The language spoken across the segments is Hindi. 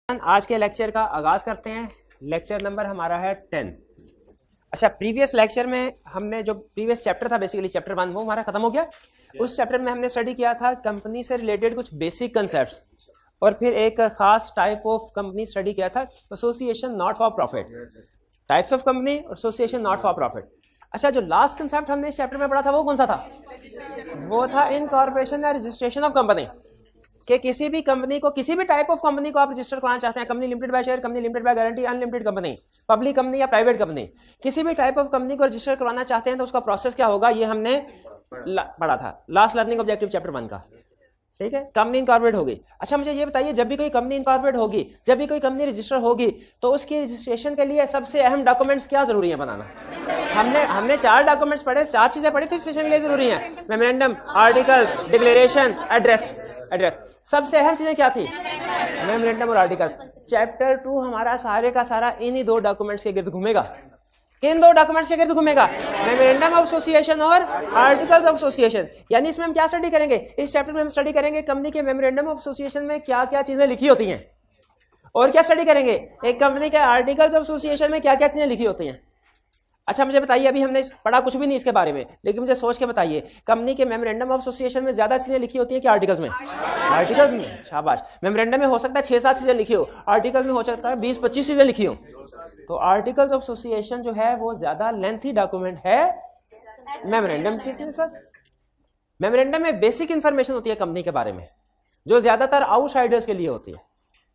आज के लेक्चर का आगाज करते हैं। लेक्चर नंबर हमारा है 10। अच्छा, प्रीवियस लेक्चर में हमने जो प्रीवियस चैप्टर था बेसिकली चैप्टर 1 वो हमारा खत्म हो गया। उस चैप्टर में हमने स्टडी किया था कंपनी से रिलेटेड कुछ बेसिक कंसेप्ट्स और फिर एक खास टाइप ऑफ कंपनी स्टडी किया था, association not for profit, types of company और एसोसिएशन नॉट फॉर प्रॉफिट। अच्छा, जो लास्ट कंसेप्ट हमने इस चैप्टर में पढ़ा था वो कौन सा था? वो था इनकॉर्पोरेशन या रजिस्ट्रेशन ऑफ कंपनी, कि किसी भी कंपनी को, किसी भी टाइप ऑफ कंपनी को आप रजिस्टर कराना चाहते हैं, company limited by share, company limited by guarantee, unlimited company, public company या प्राइवेट कंपनी, किसी भी टाइप ऑफ कंपनी को रजिस्टर करवाना चाहते हैं तो उसका प्रोसेस क्या होगा, ये हमने पढ़ा था लास्ट लर्निंग ऑब्जेक्टिव चैप्टर 1 का। ठीक है, कंपनी इनकॉर्पोरेट होगी। अच्छा, मुझे ये बताइए, जब भी कोई कंपनी इनकॉर्पोरेट होगी, जब भी कोई कंपनी रजिस्टर होगी, तो उसकी रजिस्ट्रेशन के लिए सबसे अहम डॉक्यूमेंट्स क्या जरूरी है बनाना? हमने 4 डॉक्यूमेंट्स पढ़े, 4 चीजें पढ़ी थी रजिस्ट्रेशन के लिए जरूरी है। Memorandum, article, declaration, address. सबसे अहम चीजें क्या थी? मेमोरेंडम और आर्टिकल्स। चैप्टर 2 हमारा सारे का सारा इन्हीं 2 डॉक्यूमेंट्स के गिर्द घूमेगा। किन 2 डॉक्यूमेंट्स के गिर्द घूमेगा? मेमोरेंडम ऑफ एसोसिएशन और आर्टिकल्स ऑफ एसोसिएशन। यानी इसमें हम क्या स्टडी करेंगे? इस चैप्टर में हम स्टडी करेंगे कंपनी के मेमोरेंडम ऑफ एसोसिएशन में क्या क्या चीजें लिखी होती हैं, और क्या स्टडी करेंगे एक कंपनी के आर्टिकल्स ऑफ एसोसिएशन में क्या क्या चीजें लिखी होती हैं। अच्छा, मुझे बताइए, अभी हमने पढ़ा कुछ भी नहीं इसके बारे में, लेकिन मुझे सोच के बताइए, कंपनी के मेमोरेंडम ऑफ एसोसिएशन में ज्यादा चीजें लिखी होती हैं कि आर्टिकल्स में? आर्टिकल्स में। शाबाश। मेमोरेंडम में हो सकता है 6-7 चीजें लिखी हो, आर्टिकल में हो सकता है 20-25 चीजें लिखी हो। तो आर्टिकल्स ऑफ एसोसिएशन जो है वो ज्यादा लेंथी डॉक्यूमेंट है मेमोरेंडम की निस्बत। मेमोरेंडम में बेसिक इंफॉर्मेशन होती है कंपनी के बारे में, जो ज्यादातर आउटसाइडर्स के लिए होती है,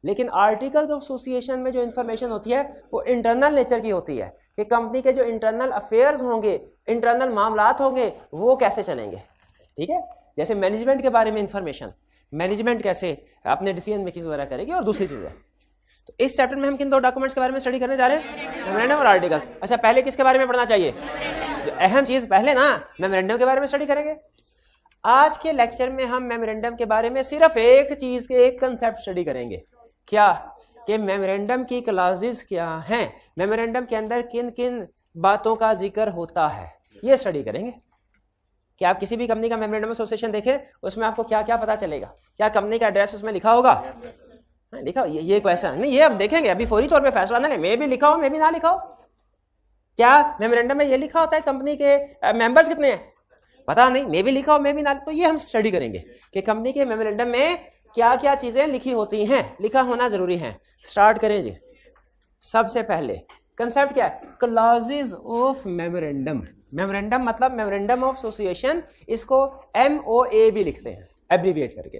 लेकिन आर्टिकल्स ऑफ एसोसिएशन में जो इंफॉर्मेशन होती है वो इंटरनल नेचर की होती है, कि कंपनी के जो इंटरनल अफेयर्स होंगे, इंटरनल मामलात होंगे, वो कैसे चलेंगे। ठीक है, जैसे मैनेजमेंट के बारे में इंफॉर्मेशन, मैनेजमेंट कैसे अपने डिसीजन मेकिंग वगैरह करेगी, और दूसरी चीजें। तो इस चैप्टर में हम किन 2 डॉक्यूमेंट्स के बारे में स्टडी करने जा रहे हैं? मेमोरेंडम और आर्टिकल्स। अच्छा, पहले किसके बारे में पढ़ना चाहिए? जो अहम चीज पहले ना, मेमोरेंडम के बारे में स्टडी करेंगे। आज के लेक्चर में हम मेमोरेंडम के बारे में सिर्फ एक चीज के, एक कंसेप्ट स्टडी करेंगे। क्या? कि मेमोरेंडम की क्लॉजेस क्या हैं, मेमोरेंडम के अंदर किन किन बातों का जिक्र होता है, ये स्टडी करेंगे। कि आप किसी भी कंपनी का मेमोरेंडम एसोसिएशन देखें, उसमें आपको क्या क्या पता चलेगा? क्या कंपनी का एड्रेस उसमें लिखा होगा? लिखा, ये क्वेश्चन नहीं, ये अब देखेंगे, अभी फौरी तौर पे फैसला ना ले, मैं भी लिखा हो मैं भी ना लिखा हो। क्या मेमोरेंडम में ये लिखा होता है कंपनी के मेंबर्स कितने हैं? पता नहीं, मैं भी लिखा हो मैं भी ना। तो ये हम स्टडी करेंगे कि कंपनी के मेमोरेंडम में क्या क्या चीजें लिखी होती हैं, लिखा होना जरूरी है। स्टार्ट करें जी। सबसे पहले कंसेप्ट क्या है? Clauses of memorandum. मेमोरेंडम मतलब मेमोरेंडम ऑफ एसोसिएशन, इसको MOA भी लिखते हैं एब्रीविएट करके।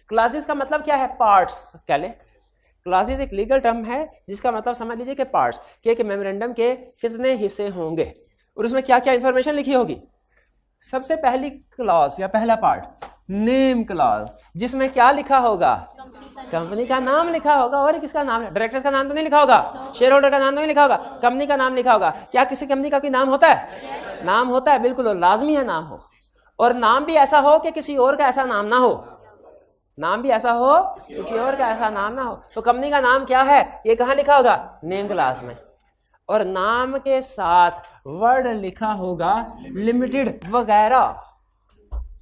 क्लॉजेस का मतलब क्या है? पार्ट्स कह ले। क्लॉजेस एक लीगल टर्म है जिसका मतलब समझ लीजिए कि पार्ट्स के मेमोरेंडम के कितने हिस्से होंगे और उसमें क्या क्या इंफॉर्मेशन लिखी होगी। सबसे पहली क्लॉज या पहला पार्ट नेम क्लॉज, जिसमें क्या लिखा होगा? कंपनी का नाम लिखा होगा। और किसका नाम है? डायरेक्टर्स का नाम तो नहीं लिखा होगा, शेयर होल्डर का नाम तो नहीं लिखा होगा, कंपनी का नाम लिखा होगा। क्या किसी कंपनी का कोई नाम होता है? नाम होता है, बिल्कुल, और लाजमी है नाम हो, और नाम भी ऐसा हो कि किसी और का ऐसा नाम ना हो। नाम भी ऐसा हो किसी और का ऐसा नाम ना हो। तो कंपनी का नाम क्या है, ये कहाँ लिखा होगा? नेम क्लॉज में। और नाम के साथ वर्ड लिखा होगा लिमिटेड वगैरह,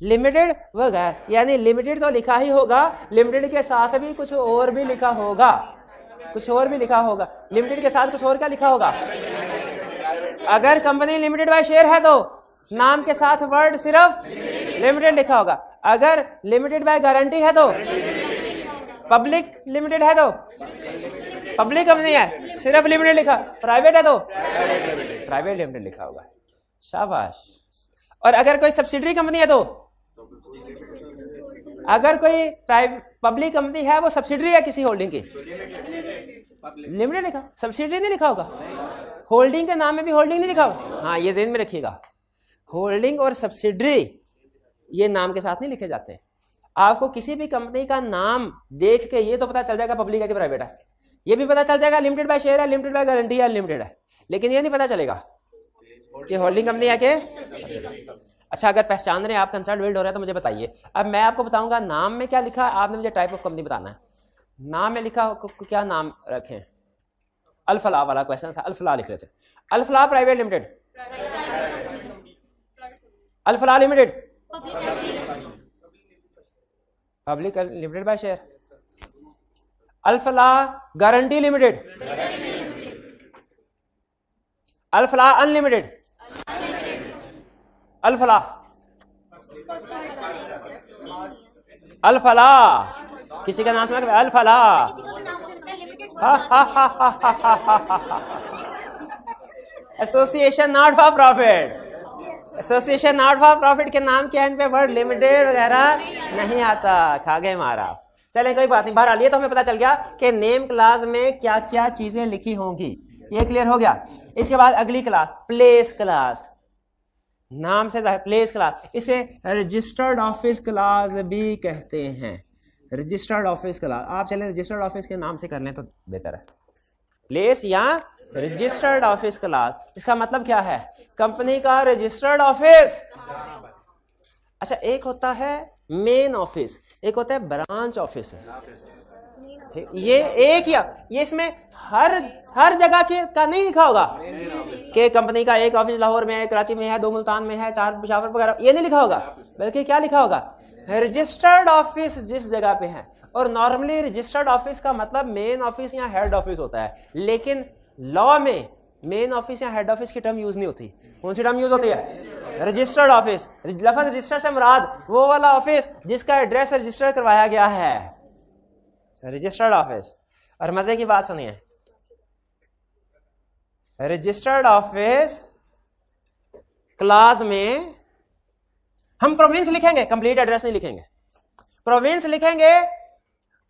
लिमिटेड वगैरह, यानी लिमिटेड तो लिखा ही होगा, लिमिटेड के साथ भी कुछ और भी लिखा होगा, कुछ और भी लिखा होगा। लिमिटेड के साथ कुछ और क्या लिखा होगा? अगर कंपनी लिमिटेड बाय शेयर है तो नाम के साथ वर्ड सिर्फ लिमिटेड लिखा होगा। अगर लिमिटेड बाय गारंटी है तो, पब्लिक लिमिटेड है तो पब्लिक कंपनी है सिर्फ लिमिटेड लिखा, प्राइवेट है तो प्राइवेट लिमिटेड लिखा होगा। शाबाश। और अगर कोई सब्सिडरी कंपनी है तो, अगर कोई पब्लिक कंपनी है वो सब्सिडरी है किसी होल्डिंग की, लिमिटेड लिखा, सब्सिडरी नहीं लिखा होगा। होल्डिंग के नाम में भी होल्डिंग नहीं लिखा होगा। हाँ, ये ज़हन में रखिएगा, होल्डिंग और सब्सिडरी ये नाम के साथ नहीं लिखे जाते। आपको किसी भी कंपनी का नाम देख के ये तो पता चल जाएगा पब्लिक है कि प्राइवेट है, ये भी पता चल जाएगा लिमिटेड बाय शेयर है, लिमिटेड बाय गारंटी है, लिमिटेड है, लेकिन ये नहीं पता चलेगा कि होल्डिंग कंपनी है कि। अच्छा, अगर पहचान रहे हैं आप, कंसेप्ट बिल्ड हो रहा है, तो मुझे बताइए। अब मैं आपको बताऊंगा नाम में क्या लिखा है, आपने मुझे टाइप ऑफ कंपनी बताना है। नाम में लिखा क्या नाम रखें? अल-फलाह वाला क्वेश्चन था, अल-फलाह लिख रहे थे। Alfalah private limited, Alfalah limited public limited by share. Alfalah guarantee limited, Alfalah unlimited, Alfalah Alfalah किसी का नाम सुना? Alfalah association not for profit, association not for profit के नाम के एंड पे वर्ड लिमिटेड वगैरह नहीं आता, खा गए मारा। चले कोई बात नहीं, बहरहाल ये तो हमें पता चल गया कि नेम क्लास में क्या क्या चीजें लिखी होंगी, ये क्लियर हो गया। इसके बाद अगली क्लास प्लेस क्लास, नाम से प्लेस क्लास, इसे रजिस्टर्ड ऑफिस क्लास भी कहते हैं, रजिस्टर्ड ऑफिस क्लास। आप चलें रजिस्टर्ड ऑफिस के नाम से कर लें तो बेहतर है, प्लेस या रजिस्टर्ड ऑफिस क्लास। इसका मतलब क्या है? कंपनी का रजिस्टर्ड ऑफिस। अच्छा, एक होता है मेन ऑफिस, एक होता है ब्रांच ऑफिस। ये एक या ये इसमें हर जगह के का नहीं लिखा होगा कि कंपनी का एक ऑफिस लाहौर में है, कराची में है, 2 मुल्तान में है, 4 पेशावर वगैरह, ये नहीं लिखा होगा। बल्कि क्या लिखा होगा? रजिस्टर्ड ऑफिस जिस जगह पे है। और नॉर्मली रजिस्टर्ड ऑफिस का मतलब मेन ऑफिस या हेड ऑफिस होता है, लेकिन लॉ में मेन ऑफिस या हेड ऑफिस की टर्म यूज नहीं होती। कौन सी टर्म यूज होती है? Registered office. लफ्ज़ रजिस्टर से मुराद वो वाला ऑफिस जिसका एड्रेस रजिस्टर करवाया गया है, रजिस्टर्ड ऑफिस। और मजे की बात सुनिए, रजिस्टर्ड ऑफिस क्लास में हम प्रोविंस लिखेंगे, कंप्लीट एड्रेस नहीं लिखेंगे। प्रोविंस लिखेंगे,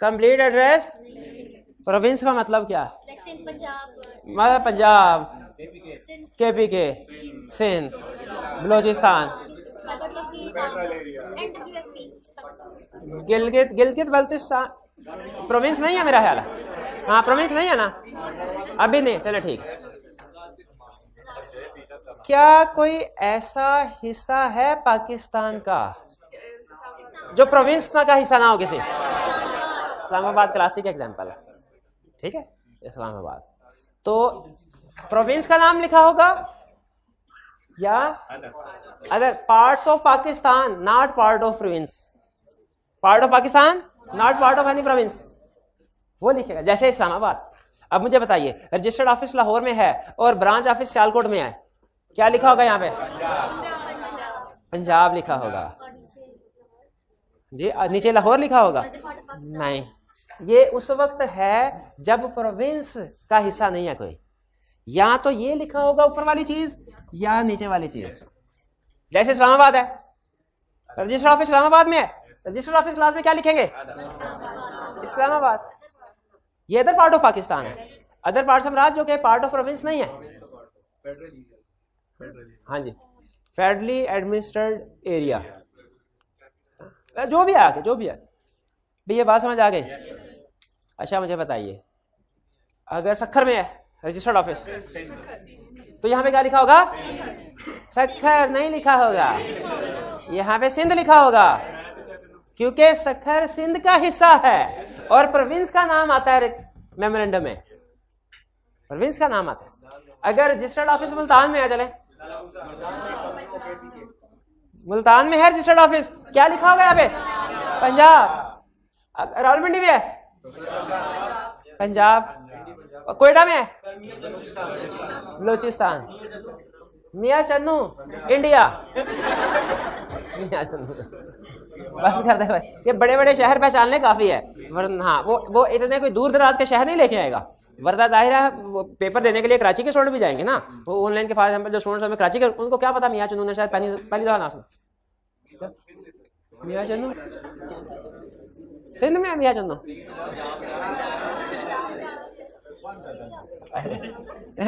कंप्लीट एड्रेस। प्रोविंस का मतलब क्या? मतलब पंजाब, KPK, सिंध, बलोचिस्तान, गिलगित बल्तिस्तान। प्रोविंस नहीं है मेरा ख्याल है। हाँ, प्रोविंस नहीं है ना अभी? नहीं, चलो ठीक। क्या कोई ऐसा हिस्सा है पाकिस्तान का जो प्रोविंस का हिस्सा ना हो किसी? इस्लामाबाद क्लासिक एग्जांपल है, ठीक है, इस्लामाबाद। तो प्रोविंस का नाम लिखा होगा या other parts of Pakistan, not part of province, part of Pakistan not part of any province, वो लिखेगा। जैसे इस्लामाबाद। अब मुझे बताइए, रजिस्टर्ड ऑफिस लाहौर में है और ब्रांच ऑफिस सियालकोट में है, क्या लिखा होगा यहाँ पे? पंजाब लिखा होगा जी। नीचे लाहौर लिखा होगा? नहीं, ये उस वक्त है जब प्रोविंस का हिस्सा नहीं है कोई। या तो ये लिखा होगा ऊपर वाली चीज या नीचे वाली चीज। जैसे इस्लामाबाद है, रजिस्टर्ड ऑफिस इस्लामाबाद में है, रजिस्टर्ड ऑफिस क्लास में क्या लिखेंगे? इस्लामाबाद। ये अदर पार्ट ऑफ पाकिस्तान है, अदर पार्ट ऑफ राज्य जो कि पार्ट ऑफ प्रोविंस नहीं है। हाँ जी, फेडरली एडमिनिस्ट्रेड एरिया, जो भी है आगे, जो भी है। भैया बात समझ आ गई? अच्छा मुझे बताइए, अगर सक्खर में है रजिस्टर्ड ऑफिस तो यहाँ पे क्या लिखा होगा? सक्खर नहीं लिखा होगा, यहाँ पे सिंध लिखा होगा, क्योंकि सक्खर सिंध का हिस्सा है और प्रोविंस का नाम आता है मेमोरेंडम में, प्रोविंस का नाम आता है। अगर रजिस्टर्ड ऑफिस मुल्तान में है, चले मुल्तान में है रजिस्टर्ड ऑफिस, क्या लिखा होगा यहाँ पे? पंजाब। रावलपिंडी में है पंजाब, कोयटा में है बलोचिस्तान, मियाँ चन्नू इंडिया। मियाँ चन्नू बस कर दे भाई, ये बड़े बड़े शहर पहचानने काफी है, वरना हाँ वो इतने कोई दूर दराज के शहर नहीं लेके आएगा। वरना जाहिर है वो पेपर देने के लिए कराची के स्टूडेंट भी जाएंगे ना, वो ऑनलाइन के फॉर एग्जांपल जो स्टूडेंट्स हमें कराची के, उनको क्या पता मियाँ चन्नू ने शायद पहली दफा ना सुना। मियाँ चन्नू सिंध में है, मियाँ चन्नू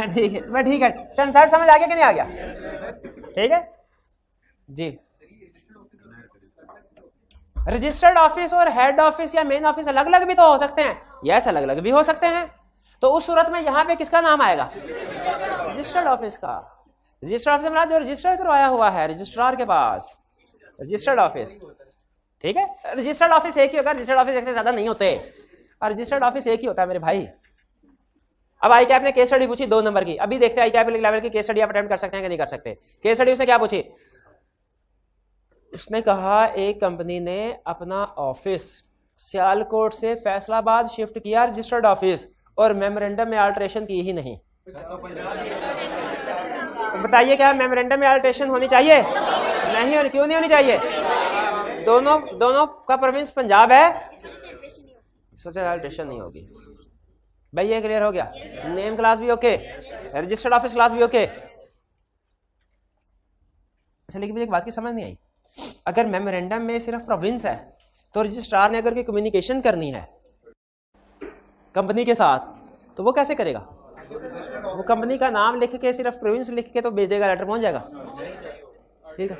ठीक है, मैं ठीक है। कंसेप्ट समझ आ गया कि नहीं आ गया? ठीक है जी। रजिस्टर्ड ऑफिस और हेड ऑफिस या मेन ऑफिस अलग अलग भी तो हो सकते हैं, यस अलग अलग भी हो सकते हैं। तो उस सूरत में यहाँ पे किसका नाम आएगा? रजिस्टर्ड ऑफिस का। रजिस्टर्ड ऑफिस में जो रजिस्टर करवाया हुआ है रजिस्ट्रार के पास, रजिस्टर्ड ऑफिस, ठीक है। रजिस्टर्ड ऑफिस एक ही होगा, रजिस्टर्ड ऑफिस एक से ज्यादा नहीं होते, और रजिस्टर्ड ऑफिस एक ही होता है मेरे भाई। अब आई कैप ने केस स्टडी पूछी 2 नंबर की, अभी देखते हैं आई कैप लेवल की केस स्टडी आप अटेम्प्ट कर सकते हैं कि नहीं कर सकते। केस स्टडी उसने क्या पूछी? उसने कहा एक कंपनी ने अपना ऑफिस सियालकोट से फैसलाबाद शिफ्ट किया रजिस्टर्ड ऑफिस और मेमोरेंडम में अल्ट्रेशन की ही नहीं। तो बताइए क्या मेमोरेंडम में अल्ट्रेशन होनी चाहिए? नहीं होनी। क्यों नहीं होनी चाहिए? दोनों का प्रोविंस पंजाब है, सोचा अल्ट्रेशन नहीं होगी। भाई ये क्लियर हो गया? नेम क्लास भी ओके, रजिस्टर्ड ऑफिस क्लास भी ओके। अच्छा लेकिन मुझे एक बात की समझ नहीं आई, अगर मेमोरेंडम में सिर्फ प्रोविंस है तो रजिस्ट्रार ने अगर कोई कम्युनिकेशन करनी है कंपनी के साथ तो वो कैसे करेगा? वो कंपनी का नाम लिख के सिर्फ प्रोविंस लिख के तो भेज देगा, लेटर पहुंच जाएगा। ठीक है,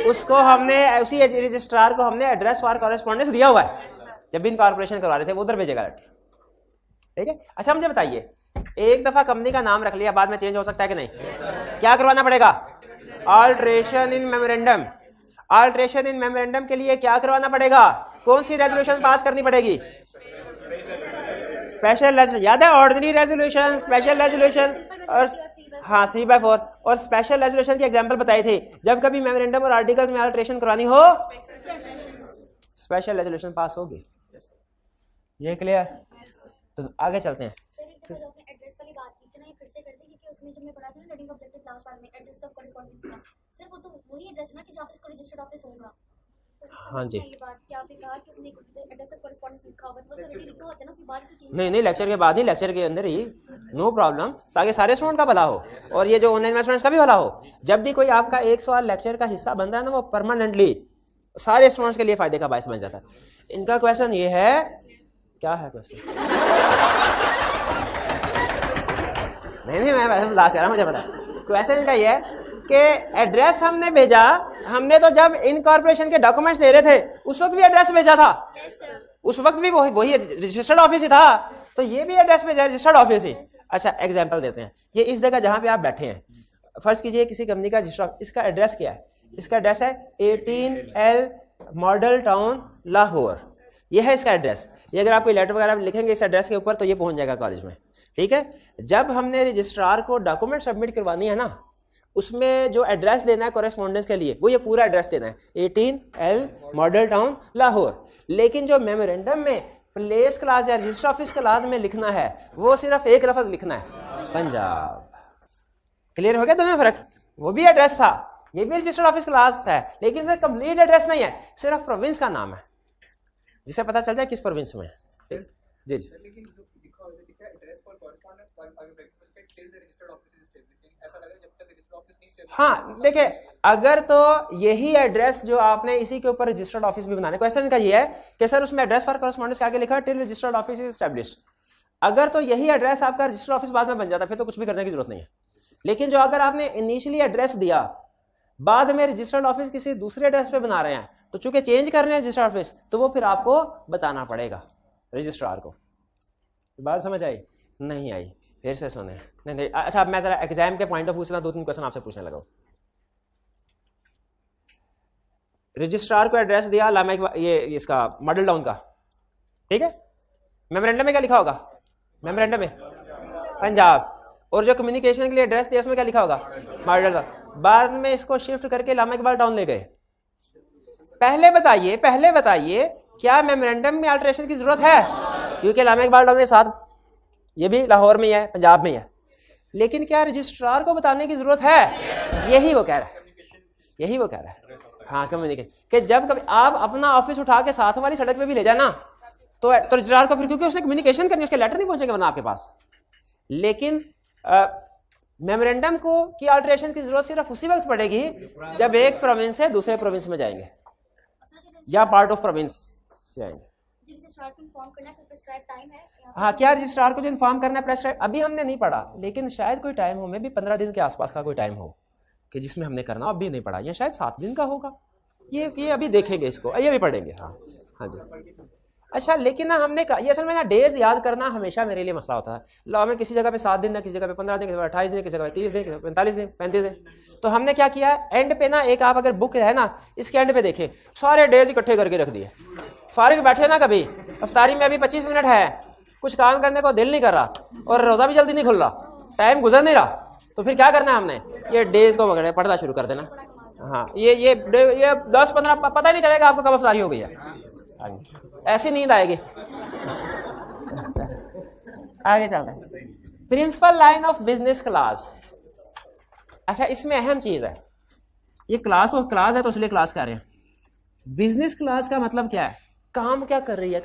उसको हमने उसी रजिस्ट्रार को हमने एड्रेस फॉर कॉरेस्पॉन्डेंस दिया हुआ है, जब भी इनकॉर्पोरेशन करवा रहे थे वो उधर भेजेगा लेटर। ठीक है। अच्छा मुझे बताइए, एक दफा कंपनी का नाम रख लिया, बाद में चेंज हो सकता है कि नहीं? क्या करवाना पड़ेगा? अल्ट्रेशन इन मेमोरेंडम। अल्ट्रेशन इन मेमोरेंडम के लिए क्या करवाना पड़ेगा? कौन सी रेजोल्यूशन पास करनी पड़ेगी? Special resolution. याद है? ऑर्डिनरी रेजोल्यूशन, स्पेशल रेजोल्यूशन और हाँ 3/4 और स्पेशल रेजोल्यूशन की एग्जांपल बताई थी। जब कभी मेमोरेंडम और आर्टिकल्स में अल्ट्रेशन करवानी हो स्पेशल रेजोल्यूशन पास होगी। ये क्लियर? तो आगे चलते हैं। एड्रेस वाली बात की थी ना, फिर से करते हैं क्योंकि उसमें जो मैं पढ़ा था ना रीडिंग ऑब्जेक्टिव क्लास वाले में एड्रेस ऑफ कॉरेस्पॉन्डेंस का, सिर्फ वो तो वही एड्रेस है ना कि जहाँ पे उसका रजिस्टर्ड ऑफिस होगा। हाँ जी। ये बात क्या आपने कहा कि उसने एड्रेस ऑफ कॉरेस्पॉन्डेंस लिखा होगा, तो ऑलरेडी लिखा होता है ना, उसके बाद की चीज। नहीं लेक्चर के बाद नहीं, लेक्चर के अंदर ही, नो प्रॉब्लम, ताकि सारे स्टूडेंट का भला हो और ये जो ऑनलाइन स्टूडेंट्स का भी भला हो। जब भी कोई आपका एक सवाल लेक्चर का हिस्सा बनता है ना, वो परमानेंटली सारे स्टूडेंट्स के लिए फायदे का बायस बन जाता है। इनका क्वेश्चन ये है, क्या है क्वेश्चन? नहीं मैं वैसे मजाक कर रहा हूं, मुझे पता है। क्वेश्चन इनका ये है कि एड्रेस हमने भेजा, हमने तो जब इनकॉर्पोरेशन के डॉक्यूमेंट्स दे रहे थे उस वक्त भी एड्रेस भेजा था। उस वक्त भी वही रजिस्टर्ड ऑफिस ही था, तो ये भी एड्रेस भेजा, रजिस्टर्ड ऑफिस ही। अच्छा एग्जांपल देते हैं। ये इस जगह जहां पे आप बैठे हैं, फर्ज कीजिए किसी कंपनी का रजिस्टर्ड, इसका एड्रेस क्या है? इसका एड्रेस है 18L मॉडल टाउन लाहौर। ये है इसका एड्रेस। ये अगर आप कोई लेटर वगैरह लिखेंगे इस एड्रेस के ऊपर तो ये पहुंच जाएगा कॉलेज में। ठीक है। जब हमने रजिस्ट्रार को डॉक्यूमेंट सबमिट करवानी है ना, उसमें जो एड्रेस देना है कॉरेस्पॉन्डेंस के लिए वो ये पूरा एड्रेस देना है 18L मॉडल टाउन लाहौर। लेकिन जो मेमोरेंडम में प्लेस क्लास या रजिस्टर ऑफिस क्लास में लिखना है वो सिर्फ एक लफ्ज लिखना है, पंजाब। क्लियर हो गया दोनों में फर्क? वो भी एड्रेस था, ये भी रजिस्टर्ड ऑफिस क्लास है, लेकिन इसमें कंप्लीट एड्रेस नहीं है, सिर्फ प्रोविंस का नाम है, जिससे पता चल जाए किस प्रोविंस में है। जी जी। हाँ देखिए, अगर तो यही एड्रेस जो आपने इसी के ऊपर रजिस्टर्ड ऑफिस भी बनाने, क्वेश्चन इनका ये है कि सर उसमें एड्रेस फॉर कॉरेस्पॉन्डेंस के आगे लिखा है till registered office is established. अगर तो यही एड्रेस आपका रजिस्टर्ड ऑफिस बाद में बन जाता फिर तो कुछ भी करने की जरूरत नहीं है। लेकिन जो अगर आपने इनिशियली एड्रेस दिया, बाद में रजिस्टर्ड ऑफिस किसी दूसरे एड्रेस पे बना रहे हैं, तो चूंकि चेंज कर रहे हैं रजिस्टर्ड ऑफिस, तो वो फिर आपको बताना पड़ेगा रजिस्ट्रार को। बात समझ आई? नहीं आई? फिर से सुने। नहीं अच्छा, अब मैं जरा एग्जाम के पॉइंट ऑफ व्यू से 2-3 क्वेश्चन आपसे पूछने लगा। रजिस्ट्रार को एड्रेस दिया लामा ये इसका मॉडल टाउन का, ठीक है। मेमोरेंडम में क्या लिखा होगा? मेमोरेंडम में पंजाब। और जो कम्युनिकेशन के लिए एड्रेस दिया उसमें क्या लिखा होगा? Model town. बाद में इसको शिफ्ट करके लामा इकबाल टाउन ले गए। पहले बताइए क्या मेमोरेंडम में अल्टरेशन की जरूरत है? क्योंकि लामा इकबाल टाउन के साथ ये भी लाहौर में है, पंजाब में है, लेकिन क्या रजिस्ट्रार को बताने की जरूरत है? यही वो कह रहा है। हाँ, कम्युनिकेशन कि जब कभी आप अपना ऑफिस उठा के साथ वाली सड़क पे भी ले जाना तो रजिस्ट्रार को, फिर क्योंकि उसने कम्युनिकेशन करनी, उसके लेटर नहीं पहुंचेंगे वरना आपके पास। लेकिन मेमोरेंडम को की अल्टरेशन की जरूरत सिर्फ उसी वक्त पड़ेगी जब एक प्रोविंस से दूसरे प्रोविंस में जाएंगे या पार्ट ऑफ प्रोविंस से जाएंगे। हाँ, क्या रजिस्ट्रार को जो इन्फॉर्म करना है प्रेस्क्राइब, अभी हमने नहीं पढ़ा, लेकिन शायद कोई टाइम हो, में भी 15 दिन के आसपास का कोई टाइम हो कि जिसमें हमने करना, अभी नहीं पढ़ा, या शायद 7 दिन का होगा, ये अभी देखेंगे इसको, ये भी पढ़ेंगे। हाँ जी। अच्छा, लेकिन ना हमने कहा, ये असल में ना डेज याद करना हमेशा मेरे लिए मसला होता है। लॉ में किसी जगह पे 7 दिन, किसी जगह पे 15 दिन, किसी जगह 28 दिन, किसी जगह 30 दिन, 45 दिन, 35 दिन। तो हमने क्या किया है, एंड पे ना एक, आप अगर बुक है ना, इसके एंड पे देखें, सारे डेज इकट्ठे करके रख दिए। फारिग बैठे ना, कभी अफ्तारी में अभी 25 मिनट है, कुछ काम करने को दिल नहीं कर रहा और रोजा भी जल्दी नहीं खुल रहा, टाइम गुजर नहीं रहा, तो फिर क्या करना है हमने, ये डेज को वगैरह पढ़ना शुरू कर देना। हाँ ये 10-15 पता ही नहीं चलेगा आपको कब अफतारी हो गई है। ऐसी नींद आएगी। आगे चलते हैं। Principal line of business class. अच्छा, इसमें अहम चीज है, ये क्लास है तो इसलिए क्लास कर रहे हैं। बिजनेस क्लास का मतलब क्या है? काम क्या कर रही है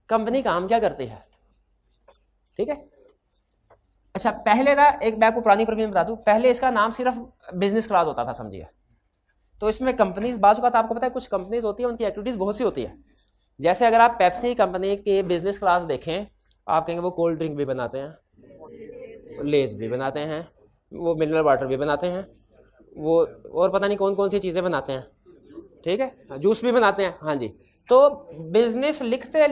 कंपनी काम क्या करती है, ठीक है। अच्छा, पहले ना एक मैं आपको पुरानी प्रॉब्लम बता दूं, पहले इसका नाम सिर्फ बिजनेस क्लास होता था, समझिए। तो इसमें कंपनीज बाजू का आपको पता है, कुछ कंपनीज होती है उनकी एक्टिविटीज बहुत सी होती है। जैसे अगर आप पेप्सी कंपनी के बिजनेस क्लास देखें, आप कहेंगे वो कोल्ड ड्रिंक भी बनाते हैं, लेज भी बनाते हैं, वो मिनरल वाटर भी बनाते हैं, वो और पता नहीं कौन कौन सी चीज़ें बनाते हैं, ठीक है, जूस भी बनाते हैं। हाँ जी। तो बिजनेस लिखते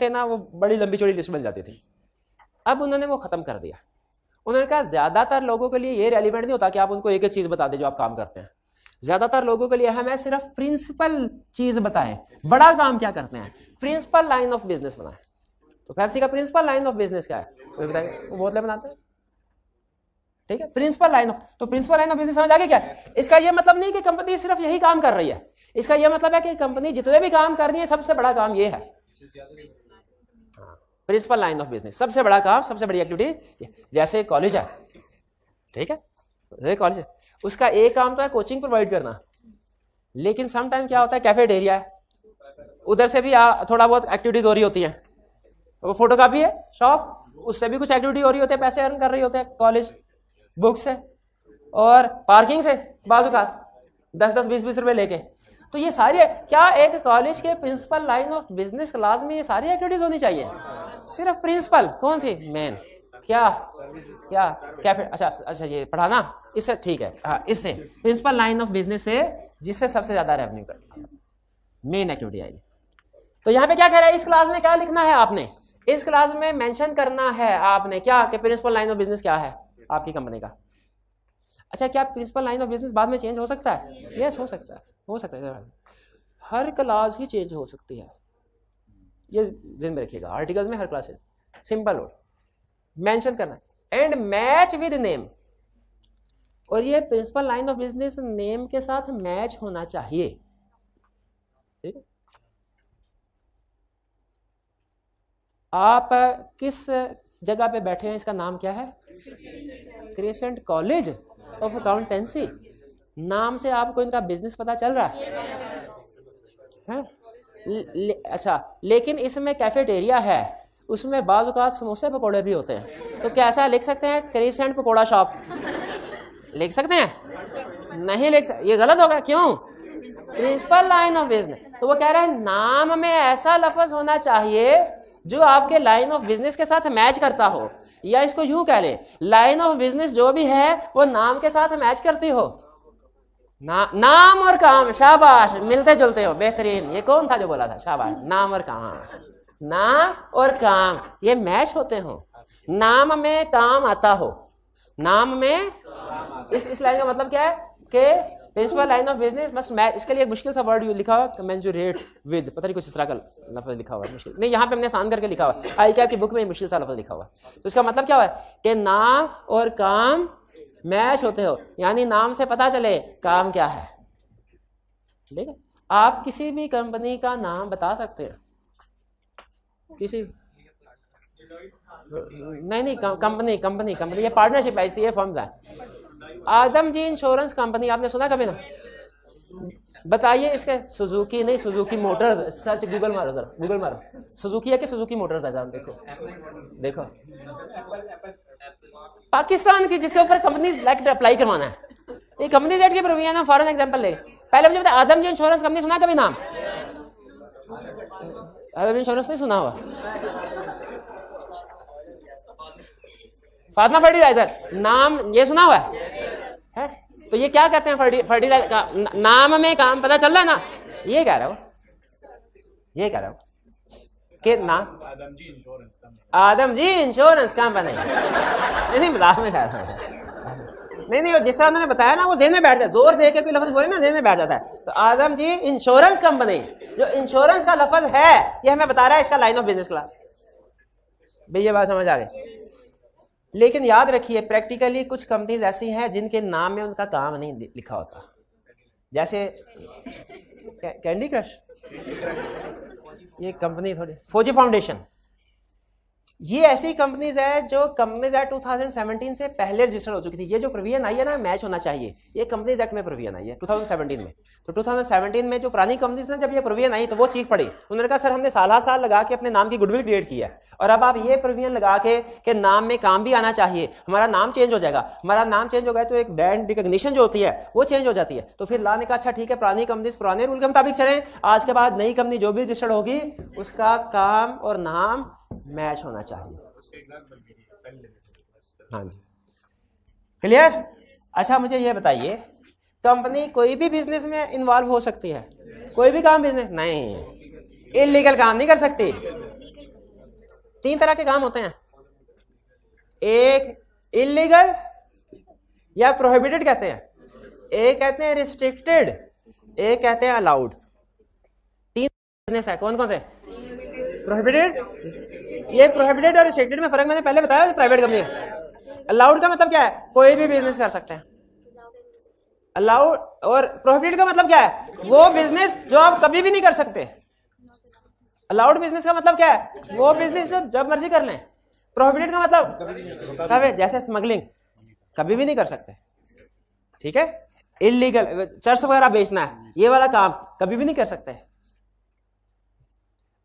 ना वो बड़ी लंबी चौड़ी लिस्ट बन जाती थी। अब उन्होंने वो खत्म कर दिया। उन्होंने कहा ज्यादातर लोगों के लिए ये रेलिवेंट नहीं होता कि आप उनको एक एक चीज बता दें जो आप काम करते हैं। ज्यादातर लोगों के लिए अहम है सिर्फ प्रिंसिपल चीज बताएं, बड़ा काम क्या करते हैं, प्रिंसिपल लाइन ऑफ बिजनेस बनाएं। तो पेप्सी का प्रिंसिपल लाइन ऑफ बिजनेस क्या है वो बताएंगे, वो बोतलें बनाते हैं, ठीक है। प्रिंसिपल लाइन ऑफ, तो प्रिंसिपल लाइन ऑफ बिजनेस समझ आगे क्या है? इसका यह मतलब नहीं कि कंपनी सिर्फ यही काम कर रही है, इसका यह मतलब है कि कंपनी जितने भी काम कर रही है सबसे बड़ा काम यह है, प्रिंसिपल लाइन ऑफ बिजनेस, सबसे बड़ा काम, सबसे बड़ी एक्टिविटी। जैसे कॉलेज है, ठीक है, जैसे कॉलेज है, उसका एक काम तो है कोचिंग प्रोवाइड करना, लेकिन सम टाइम क्या होता है, कैफेटेरिया है, उधर से भी थोड़ा बहुत एक्टिविटीज हो रही होती हैं। वो फोटोकॉपी है शॉप, उससे भी कुछ एक्टिविटी हो रही होती है, पैसे अर्न कर रही होते हैं कॉलेज, बुक्स है और पार्किंग से बाजू का 10-10, 20-20 रुपए लेके। तो ये सारी क्या एक कॉलेज के principal line of business class में ये सारी एक्टिविटीज होनी चाहिए? सिर्फ प्रिंसिपल कौन सी, मेन क्या कैफे, अच्छा ये पढ़ाना, इससे ठीक है, हाँ, इससे प्रिंसिपल लाइन ऑफ बिजनेस से जिससे सबसे ज्यादा रेवेन्यू करना, मेन एक्टिविटी आएगी। तो यहाँ पे क्या कह रहा है, इस क्लास में क्या लिखना है आपने, इस क्लास में मेंशन करना है आपने क्या कि प्रिंसिपल लाइन ऑफ बिजनेस क्या है आपकी कंपनी का। अच्छा, क्या प्रिंसिपल लाइन ऑफ बिजनेस बाद में चेंज हो सकता है? यस, हो सकता है, हो सकता है, हर क्लास ही चेंज हो सकती है, ये ध्यान में रखिएगा। आर्टिकल्स में हर क्लास सिंपल हो मेंशन करना एंड मैच विद नेम, और ये principal line of business name के साथ मैच होना चाहिए, ठीक है। आप किस जगह पे बैठे हैं, इसका नाम क्या है, क्रिसेंट कॉलेज ऑफ अकाउंटेंसी। नाम से आपको इनका बिजनेस पता चल रहा है? अच्छा, लेकिन इसमें कैफेटेरिया है, उसमें बाज़ औक़ात समोसे पकोड़े भी होते हैं, तो कैसा लिख सकते हैं, क्रिसेंट पकोड़ा शॉप लिख सकते हैं? नहीं लिख सकते, ये गलत होगा। क्यों? Principal line of business. तो वो कह रहा है नाम में ऐसा लफ्ज होना चाहिए जो आपके लाइन ऑफ बिजनेस के साथ मैच करता हो, या इसको यूं कह ले, लाइन ऑफ बिजनेस जो भी है वो नाम के साथ मैच करती हो। नाम और काम, शाबाश, मिलते जुलते हो, बेहतरीन। ये कौन था जो बोला था, शाबाश। नाम और काम, नाम और काम ये मैच होते हो, नाम में काम आता हो, नाम में इस लाइन का मतलब क्या है कि principal line of business must match. इसके लिए एक मुश्किल सा वर्ड लिखा हुआ, कमेंजुरेट विद, पता नहीं कुछ इस तरह का लफ्ज लिखा हुआ है, मुश्किल नहीं, यहाँ पे हमने आसान करके लिखा हुआ, आई क्या की बुक में मुश्किल सा लफ्ज लिखा हुआ। तो इसका मतलब क्या हुआ कि नाम और काम मैच होते हो, यानी नाम से पता चले काम क्या है, ठीक है। आप किसी भी कंपनी का नाम बता सकते हैं, किसी नहीं कंपनी ये पार्टनरशिप है, इसलिए फर्म्स है। आदम जी इंश्योरेंस कंपनी आपने सुना कभी ना? बताइए इसके, सुजुकी नहीं, सुजुकी मोटर्स, सच गूगल मारो जरा, गूगल मारो, सुजुकी है कि सुजुकी मोटर्स है, देखो पाकिस्तान की जिसके ऊपर कंपनीज एक्ट अप्लाई करवाना है, ये कंपनीज एक्ट के प्रोविजन है। फॉर एग्जांपल ले, पहले मुझे बता, आदम जी इंश्योरेंस कंपनी सुना कभी नाम? आदम इंश्योरेंस नहीं सुना हुआ? फातिमा फर्टिलाइजर नाम ये सुना हुआ है? तो ये क्या कहते हैं, फर्टिलाइजर का नाम में काम पता चल रहा है ना, ये कह रहा हूं कि नाम आदम जी इंश्योरेंस कंपनी नहीं, मजाक में कह रहा हूं, नहीं, जिस तरह उन्होंने बताया ना वो ज़हन में बैठ जाता है, जोर दे के कोई लफ्ज बोले ना ज़हन में बैठ जाता है। तो आदम जी इंश्योरेंस कंपनी, जो इंश्योरेंस का लफ्ज है ये हमें बता रहा है इसका लाइन ऑफ बिजनेस क्लास। भैया बात समझ आ गई? लेकिन याद रखिए प्रैक्टिकली कुछ कंपनीज ऐसी हैं जिनके नाम में उनका काम नहीं लिखा होता, जैसे कैंडी क्रश, ये कंपनी थोड़ी, फौजी फाउंडेशन, ये ऐसी कंपनीज है जो कंपनीज एक्ट 2017 से पहले रजिस्टर्ड हो चुकी थी। ये जो प्रोविजन आई है ना मैच होना चाहिए, ये कंपनीज एक्ट में प्रोविजन आई है 2017 में। तो 2017 में जो पुरानी कंपनीज ने जब ये प्रोविजन आई तो वो चीख पड़ी, उन्होंने कहा सर हमने साल लगा के अपने नाम की गुडविल क्रिएट किया है और अब आप ये प्रोविजन लगा के नाम में काम भी आना चाहिए, हमारा नाम चेंज हो जाएगा, हमारा नाम चेंज हो गया तो एक ब्रांड रिकॉग्निशन जो होती है वो चेंज हो जाती है। तो फिर ला ने कहा अच्छा ठीक है पुरानी कंपनीज पुराने रूल के मुताबिक चलें, आज के बाद नई कंपनी जो भी रजिस्टर्ड होगी उसका काम और नाम मैच होना चाहिए। हाँ जी क्लियर। अच्छा मुझे ये बताइए कंपनी कोई भी बिजनेस में इन्वॉल्व हो सकती है, कोई भी काम बिजनेस नहीं, इलीगल काम नहीं कर सकती। 3 तरह के काम होते हैं, एक इलीगल या प्रोहिबिटेड कहते हैं, एक कहते हैं रिस्ट्रिक्टेड, एक कहते हैं अलाउड। 3 बिजनेस है, कौन कौन से? प्रोहिबिटेड, ये प्रोहिबिटेड और रिस्ट्रिक्टेड में फर्क मैंने पहले बताया प्राइवेट कंपनी। अलाउड का मतलब क्या है? कोई भी बिजनेस कर सकते हैं। अलाउड और प्रोहिबिटेड का मतलब क्या है? वो बिजनेस जो आप कभी भी नहीं कर सकते। अलाउड बिजनेस का मतलब क्या है? वो बिजनेस जो जब मर्जी कर लें। प्रोहिबिटेड का मतलब कभी, जैसे स्मगलिंग कभी भी नहीं कर सकते, ठीक है। इलीगल चर्स वगैरह बेचना है, ये वाला काम कभी भी नहीं कर सकते।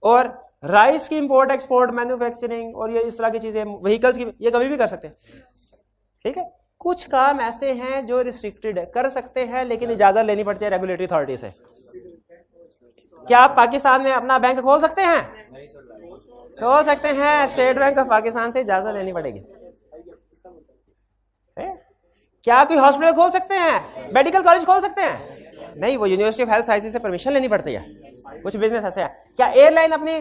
और राइस की इंपोर्ट एक्सपोर्ट मैन्युफैक्चरिंग और ये इस तरह की चीजें, व्हीकल्स की, ये कभी भी कर सकते हैं, ठीक है। कुछ काम ऐसे हैं जो रिस्ट्रिक्टेड है, कर सकते हैं लेकिन इजाजत लेनी पड़ती है रेगुलेटरी अथॉरिटी से। क्या आप पाकिस्तान में अपना बैंक खोल सकते हैं? खोल सकते हैं, स्टेट बैंक ऑफ पाकिस्तान से इजाजत लेनी पड़ेगी। क्या कोई हॉस्पिटल खोल सकते हैं, मेडिकल कॉलेज खोल सकते हैं? नहीं, वो यूनिवर्सिटी ऑफ हेल्थ साइंसेज से परमिशन लेनी पड़ती है। कुछ बिजनेस ऐसे हैं। क्या एयरलाइन अपनी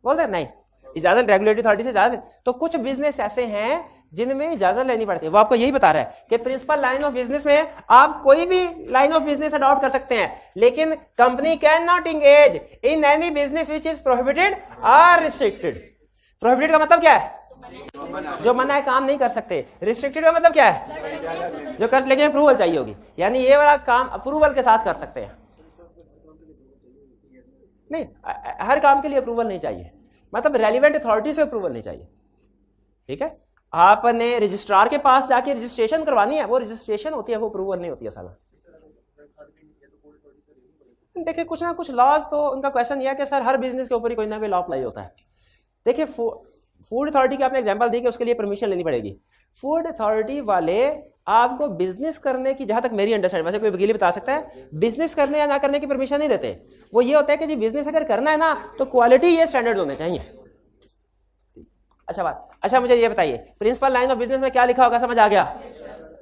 बोल सकते? नहीं, इजाजत रेगुलेटरी अथॉरिटी से इजाजत। तो कुछ बिजनेस ऐसे हैं जिनमें इजाजत लेनी पड़ती है। वो आपको यही बता रहा है कि प्रिंसिपल लाइन ऑफ बिजनेस में आप कोई भी लाइन ऑफ बिजनेस अडॉप्ट कर सकते हैं, लेकिन company can not engage in any business which is prohibited और रिस्ट्रिक्टेड। प्रोहिबिटेड का मतलब क्या है? जो मना है काम नहीं कर सकते। रिस्ट्रिक्टेड का मतलब क्या है? जो कर, लेकिन अप्रूवल चाहिए होगी, यानी ये वाला काम अप्रूवल के साथ कर सकते हैं। नहीं, हर काम के लिए अप्रूवल नहीं चाहिए, मतलब रेलिवेंट अथॉरिटी से अप्रूवल नहीं चाहिए, ठीक है। आपने रजिस्ट्रार के पास जाके रजिस्ट्रेशन करवानी है, वो रजिस्ट्रेशन होती है, वो अप्रूवल नहीं होती है साला। देखिए कुछ ना कुछ लॉज तो उनका क्वेश्चन यह है कि सर हर बिजनेस के ऊपर ही कोई ना कोई लॉ अप्लाई होता है। देखिए फूड अथॉरिटी की आपने एग्जांपल दी कि उसके लिए परमिशन लेनी पड़ेगी। फूड अथॉरिटी वाले आपको बिजनेस करने की, जहां तक मेरी अंडरस्टैंडिंग, वैसे कोई वकील बता सकता है, बिजनेस करने या ना करने की परमिशन नहीं देते। वो ये होता है कि जी बिजनेस अगर करना है ना तो क्वालिटी ये स्टैंडर्ड होने चाहिए। अच्छा बात। अच्छा मुझे ये बताइए प्रिंसिपल लाइन ऑफ बिजनेस में क्या लिखा होगा? समझ आ गया?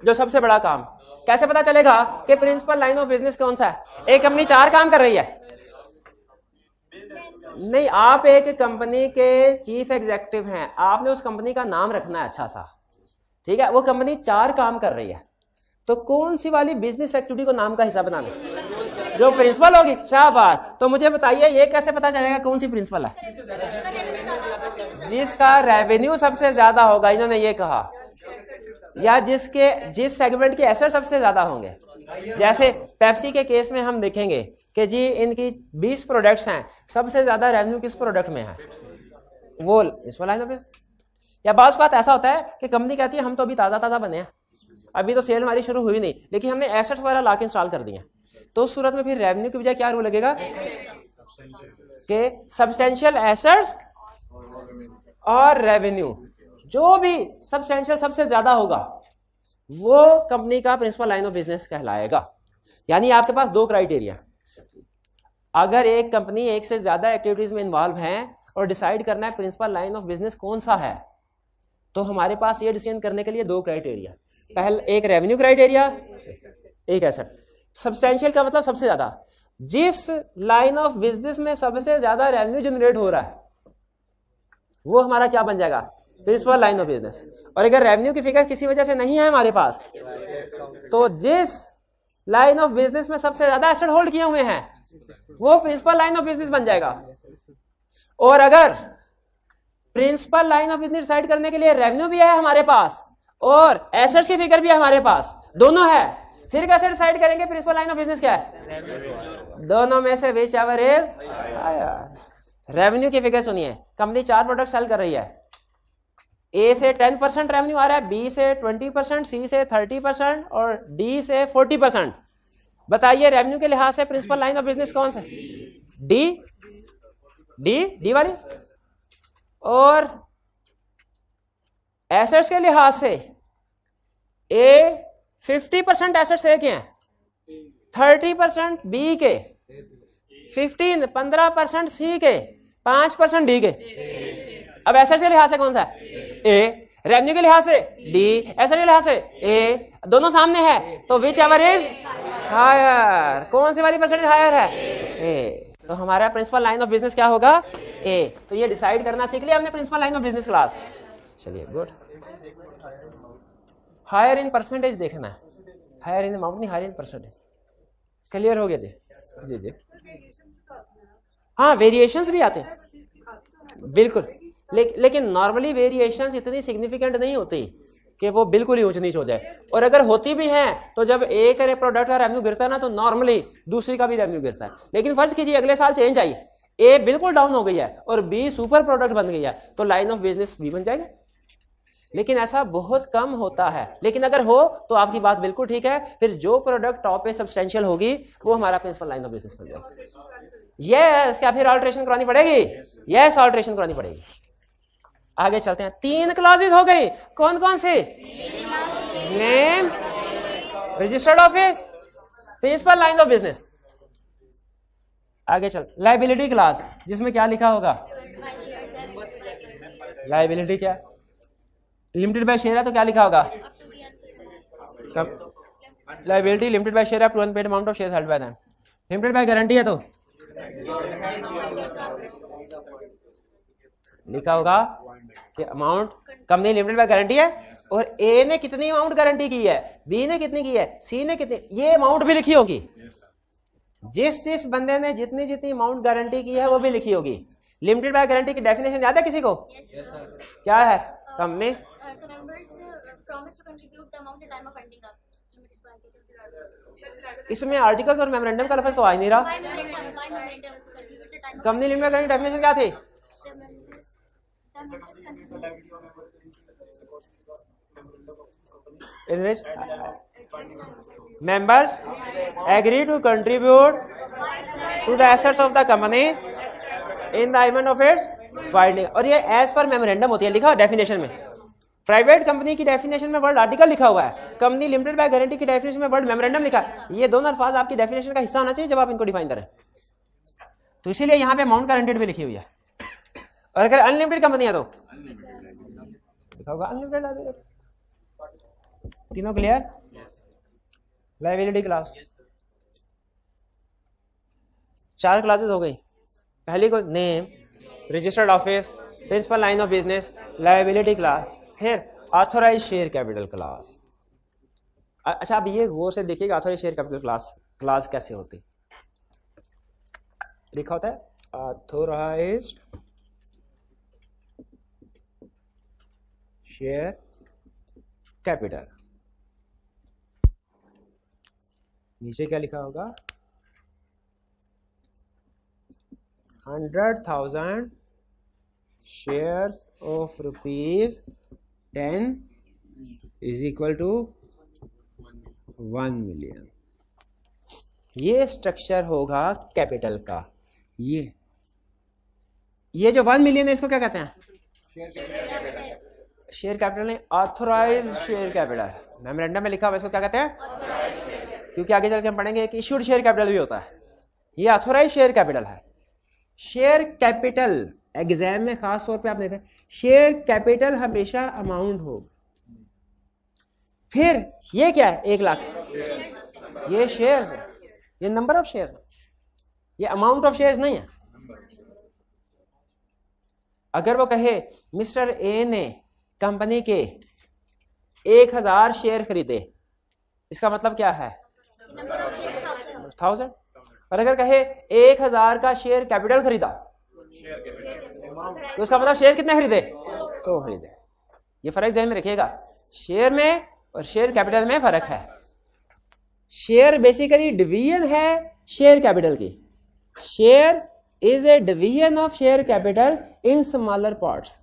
जो सबसे बड़ा काम। कैसे पता चलेगा कि प्रिंसिपल लाइन ऑफ बिजनेस कौन सा है? एक कंपनी 4 काम कर रही है, नहीं, आप एक कंपनी के चीफ एग्जीक्यूटिव हैं, आपने उस कंपनी का नाम रखना है अच्छा सा, ठीक है। वो कंपनी 4 काम कर रही है, तो कौन सी वाली बिजनेस एक्टिविटी को नाम का हिस्सा बनाना? जो प्रिंसिपल होगी। शाबाश। तो मुझे बताइए ये कैसे पता चलेगा कौन सी प्रिंसिपल है? जिसका रेवेन्यू सबसे ज्यादा होगा, इन्होंने ये कहा, या जिस सेगमेंट के एसेट सबसे ज्यादा होंगे। जैसे पेप्सी के केस में हम देखेंगे कि जी इनकी 20 प्रोडक्ट्स हैं, सबसे ज्यादा रेवेन्यू किस प्रोडक्ट में है? वो इसमें लाइन ऑफ बिजनेस। या बात बात ऐसा होता है कि कंपनी कहती है हम तो अभी ताजा बने हैं, अभी तो सेल हमारी शुरू हुई नहीं, लेकिन हमने एसेट्स वगैरह लाके इंस्टॉल कर दिए। तो उस सूरत में फिर रेवेन्यू की बजाय क्या रूल लगेगा कि सब्सटेंशियल एसेट्स और रेवेन्यू, जो भी सब्सटेंशियल सबसे ज्यादा होगा वो कंपनी का प्रिंसिपल लाइन ऑफ बिजनेस कहलाएगा। यानी आपके पास 2 क्राइटेरिया, अगर एक कंपनी एक से ज्यादा एक्टिविटीज में इन्वॉल्व है और डिसाइड करना है प्रिंसिपल लाइन ऑफ बिजनेस कौन सा है, तो हमारे पास ये डिसीजन करने के लिए 2 क्राइटेरिया, पहले एक रेवेन्यू क्राइटेरिया, एक एसेट। सब्सटेंशियल का मतलब सबसे ज्यादा, जिस लाइन ऑफ बिजनेस में सबसे ज्यादा रेवेन्यू जनरेट हो रहा है वो हमारा क्या बन जाएगा? Principal line of business. और अगर रेवेन्यू की फिगर किसी वजह से नहीं है हमारे पास, तो जिस लाइन ऑफ बिजनेस में सबसे ज्यादा एसेट होल्ड किए हुए हैं वो प्रिंसिपल लाइन ऑफ बिजनेस बन जाएगा। और अगर principal line of business decide करने के लिए रेवेन्यू भी है हमारे पास और एसेट्स की फिगर भी है हमारे पास, दोनों है। फिर कैसे डिसाइड करेंगे प्रिंसिपल लाइन ऑफ बिजनेस क्या है? दोनों में से whichever is higher. Revenue की फिगर सुनिए, कंपनी 4 प्रोडक्ट सेल कर रही है, ए से 10% रेवेन्यू आ रहा है, बी से 20%, सी से 30% और डी से 40%। बताइए रेवेन्यू के लिहाज से प्रिंसिपल लाइन ऑफ बिजनेस कौन सा? डी, डी डी वाली। और एसेट्स के लिहाज से ए 50% एसेट्स ए के हैं, 30% बी के, 15% सी के, 5% डी के। अब एसेट्स के लिहाज से कौन सा है? ए। रेवेन्यू के लिहाज से डी, एसेट के लिहाज से ए, दोनों सामने है तो विच एवर इज हायर। कौन सी वाली परसेंटेज हायर है? ए। तो हमारा प्रिंसिपल लाइन ऑफ बिजनेस क्या होगा? ए। तो ये डिसाइड करना सीख लिया हमने principal line of business class. चलिए गुड। हायर इन परसेंटेज देखना है, हायर इन अमाउंट नहीं, हायर इन परसेंटेज। क्लियर हो गया जी? जी जी हाँ, वेरिएशंस भी आते हैं बिल्कुल, लेकिन नॉर्मली वेरिएशंस इतनी सिग्निफिकेंट नहीं होती कि वो बिल्कुल ही ऊंच नीच हो जाए। और अगर होती भी हैं तो जब एक प्रोडक्ट का रेवेन्यू गिरता है ना तो नॉर्मली दूसरी का भी रेवेन्यू गिरता है। लेकिन फर्ज कीजिए अगले साल चेंज आई, ए बिल्कुल डाउन हो गई है और बी सुपर प्रोडक्ट बन गई है, तो लाइन ऑफ बिजनेस बी बन जाएगा। लेकिन ऐसा बहुत कम होता है, लेकिन अगर हो तो आपकी बात बिल्कुल ठीक है, फिर जो प्रोडक्ट टॉप पे सब्सटेंशियल होगी वो हमारा प्रिंसिपल लाइन ऑफ बिजनेस बन जाएगा। यस, क्या फिर ऑल्ट्रेशन करानी पड़ेगी? यस, ऑल्ट्रेशन करानी पड़ेगी। आगे चलते हैं। 3 क्लॉजेज हो गई, कौन कौन सी? Name, registered office, principal line of business. आगे चल, लायबिलिटी क्लास, जिसमें क्या लिखा होगा? लायबिलिटी क्या? लिमिटेड बाय शेयर है तो क्या लिखा होगा? Liability limited by share up to unpaid amount of share held by them. Limited by guarantee है तो लिखा होगा कि amount company limited by guarantee है और ए ने कितनी अमाउंट गारंटी की है, बी ने कितनी की है, सी ने कितनी, ये अमाउंट भी लिखी होगी। जिस बंदे ने जितनी जितनी अमाउंट गारंटी की है वो भी लिखी होगी। लिमिटेड बाय गारंटी की डेफिनेशन याद है किसी को? क्या है? कंपनी इसमें आर्टिकल्स और मेमोरेंडम का लफ्ज तो आ ही नहीं रहा। Company limited by guarantee definition क्या थी? in which members agree to contribute to the assets of the company in the event of its binding। और ये एज पर मेमोरेंडम होती है, लिखा डेफिनेशन में। प्राइवेट कंपनी की डेफिनेशन में वर्ड आर्टिकल लिखा हुआ है, कंपनी लिमिटेड बाय गारंटी की डेफिनेशन में वर्ड मेमोरेंडम लिखा है। ये दोनों अल्फाज आपकी डेफिनेशन का हिस्सा होना चाहिए जब आप इनको डिफाइन करें। तो इसीलिए यहाँ पे अमाउंट गारंटीड भी लिखी हुई है। और अगर अनलिमिटेड कंपनी है तो लिखा होगा अनलिमिटेड। तीनों क्लियर? लायबिलिटी क्लास 4 क्लासेस हो गई। पहली को name, registered office, principal line of business, liability class, फिर ऑथोराइज शेयर कैपिटल क्लास। अच्छा, अब ये गौर से देखिएगा ऑथोराइज शेयर कैपिटल क्लास कैसे होती। लिखा होता है ऑथोराइज्ड शेयर कैपिटल, नीचे क्या लिखा होगा? 100,000 shares of ₹10 is equal to 1 million. ये स्ट्रक्चर होगा कैपिटल का। ये जो 1 मिलियन है इसको क्या कहते हैं? शेयर कैपिटल नहीं, ऑथोराइज्ड शेयर कैपिटल। मेमोरेंडम में लिखा हुआ इसको क्या कहते हैं? क्योंकि आगे चल के हम पढ़ेंगे कि इश्यूड शेयर कैपिटल भी होता है। ये ऑथोराइज्ड शेयर कैपिटल है। शेयर कैपिटल एग्जाम में खास तौर पे आप देखते हैं, शेयर कैपिटल हमेशा अमाउंट होगा। फिर ये क्या है? 1 लाख, ये शेयर्स है, ये नंबर ऑफ शेयर, ये अमाउंट ऑफ शेयर्स नहीं है। अगर वो कहे मिस्टर ए ने कंपनी के 1000 शेयर खरीदे, इसका मतलब क्या है? 1000। और अगर कहे 1000 का शेयर कैपिटल खरीदा तो उसका मतलब शेयर कितने खरीदे? 100 खरीदे। ये फर्क ध्यान में रखिएगा, शेयर में और शेयर कैपिटल में फर्क है। शेयर बेसिकली डिवीजन है शेयर कैपिटल की। Share is a division of share capital in smaller parts.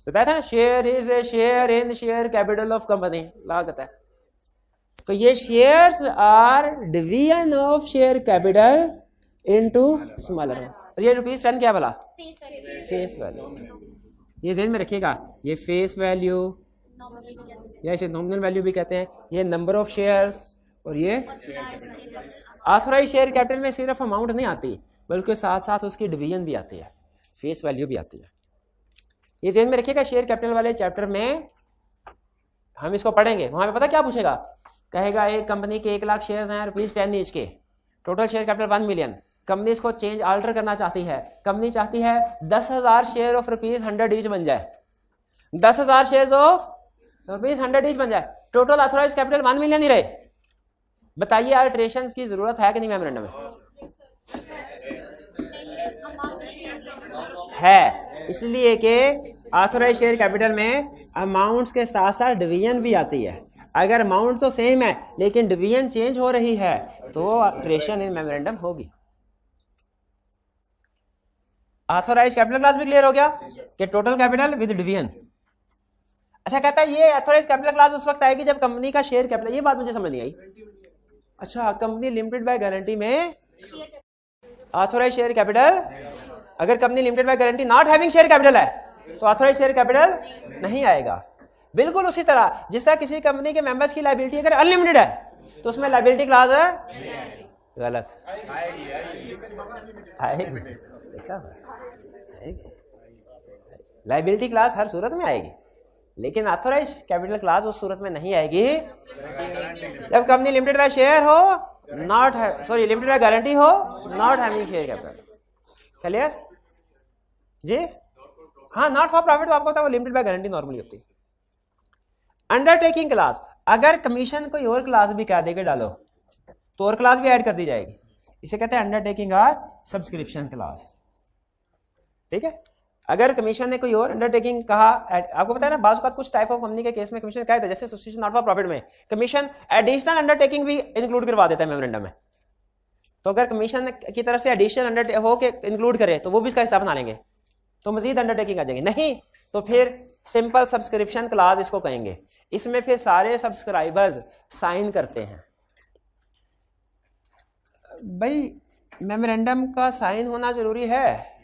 बताया था ना, share is a share in share capital of company, लागत है। तो ये shares are division of share capital into smaller. और ये ₹10 क्या बोला? Face value. ये ध्यान में रखिएगा, ये फेस वैल्यू या इसे नॉमिनल वैल्यू भी कहते हैं। ये नंबर ऑफ शेयर्स और ये ऑथराइज्ड शेयर कैपिटल में सिर्फ अमाउंट नहीं आती बल्कि साथ साथ उसकी डिवीजन भी आती है, फेस वैल्यू भी आती है। ये ध्यान में रखिएगा, शेयर कैपिटल वाले चैप्टर में हम इसको पढ़ेंगे। वहां पे पता क्या पूछेगा? कहेगा एक कंपनी के 1 लाख शेयर हैं, ₹10 ईच के, total share capital 1 million. Company इसको चेंज आल्टर करना चाहती है। कंपनी चाहती है 10,000 शेयर ऑफ ₹100 ईच बन जाए, 10,000 शेयर ऑफ ₹100 ईच बन जाए, टोटल ऑथराइज कैपिटल 1 मिलियन ही रहे। बताइए अल्टरेशन की जरूरत है कि नहीं मेमोरेंडम में? है, इसलिए कि ऑथराइज शेयर कैपिटल में अमाउंट्स के साथ साथ डिवीजन भी आती है। अगर अमाउंट तो सेम है लेकिन डिवीजन चेंज हो रही है तो अल्टरेशन इन मेमोरेंडम होगी। ऑथराइज कैपिटल क्लास भी क्लियर हो गया कि टोटल कैपिटल विद डिवीजन। अच्छा, कहता है ये ऑथराइज कैपिटल क्लास उस वक्त आएगी जब कंपनी का शेयर कैपिटल, ये बात मुझे समझ नहीं आई। अच्छा, कंपनी लिमिटेड बाय गारंटी में ऑथराइज शेयर कैपिटल, अगर company limited by guarantee not having share capital है तो ऑथराइज शेयर कैपिटल नहीं आएगा। बिल्कुल उसी तरह जिस तरह किसी कंपनी के मेंबर्स की लायबिलिटी अगर अनलिमिटेड है तो उसमें लायबिलिटी क्लास है गलत, लायबिलिटी क्लास हर सूरत में आएगी लेकिन ऑथराइज कैपिटल क्लास उस सूरत में नहीं आएगी जब कंपनी लिमिटेड बाय शेयर हो, नॉट है, सॉरी लिमिटेड बाय गारंटी हो, not having share capital. Clear जी? हाँ, नॉट फॉर प्रॉफिट तो आपको पता है वो लिमिटेड बाय गारंटी नॉर्मली होती है। अंडरटेकिंग क्लास, अगर कमीशन कोई और क्लास भी कह देके डालो तो और क्लास भी ऐड कर दी जाएगी, इसे कहते हैं अंडरटेकिंग और सब्सक्रिप्शन क्लास। ठीक है, अगर कमीशन ने कोई और अंडरटेकिंग कहा, आपको पता है ना बाज़ कुछ टाइप ऑफ कंपनी के केस में कमीशन कहते हैं, जैसे एसोसिएशन नॉट फॉर प्रॉफिट में कमीशन एडिशनल अंडरटेकिंग भी इंक्लूड करवा देता है मेमोरेंडम में। तो अगर कमीशन की तरफ से एडिशनल हो के इंक्लूड करे तो वो भी इसका हिस्सा बना लेंगे तो मजीद अंडरटेकिंग आ जाएगी। नहीं तो फिर सिंपल सब्सक्रिप्शन क्लास इसको कहेंगे। इसमें फिर सारे सब्सक्राइबर्स साइन करते हैं। भाई मेमोरेंडम का साइन होना जरूरी है।